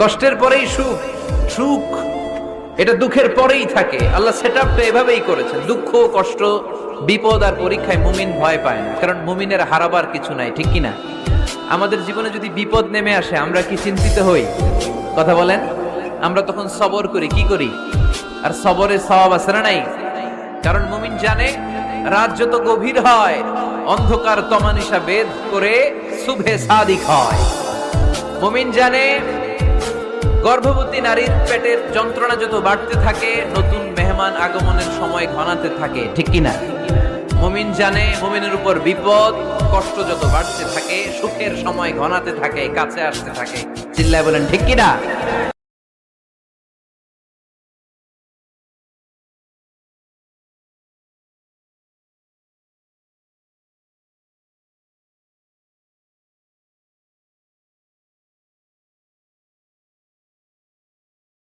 কষ্টের পরেই সুখ, সুখ এটা দুঃখের পরেই থাকে। আল্লাহ সেটআপটা এভাবেই করেছেন। দুঃখ, কষ্ট, বিপদ আর পরীক্ষায় মুমিন ভয় পায় না, কারণ মুমিনের হারাবার কিছু নাই, ঠিক কিনা? আমাদের জীবনে যদি বিপদ নেমে আসে আমরা কি চিন্তিত হই? কথা বলেন। আমরা তখন সবর করি, কি করি? আর সবরের সওয়াব আছে না নাই? কারণ মুমিন জানে রাত যত গভীর হয় অন্ধকার তমানিসা ভেদ করে সুবহে সাদিক হয়। মুমিন জানে গর্ভবতী নারীর পেটের যন্ত্রণা যত বাড়তে থাকে নতুন মেহমান আগমনের সময় ঘনাতে থাকে, ঠিক কিনা? মুমিন জানে মুমিনের উপর বিপদ কষ্ট যত বাড়তে থাকে সুখের সময় ঘনাতে থাকে, কাছে আসতে থাকে। চিল্লায় বলেন ঠিক কিনা?